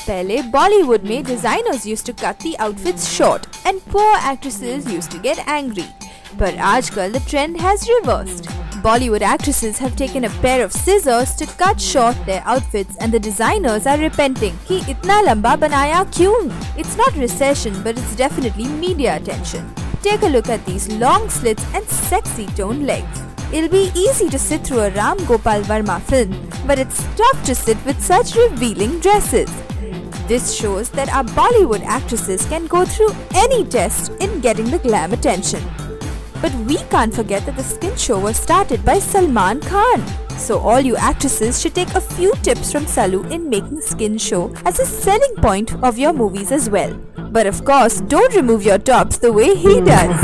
पहले बॉलीवुड में designers used to cut the outfits short and poor actresses used to get angry. पर आजकल the trend has reversed. Bollywood actresses have taken a pair of scissors to cut short their outfits and the designers are repenting कि इतना लंबा बनाया क्यों? It's not recession but it's definitely media attention. Take a look at these long slits and sexy toned legs. It'll be easy to sit through a Ram Gopal Varma film, but it's tough to sit with such revealing dresses. This shows that our Bollywood actresses can go through any test in getting the glam attention. But we can't forget that the skin show was started by Salman Khan. So all you actresses should take a few tips from Salu in making skin show as a selling point of your movies as well. But of course, don't remove your tops the way he does.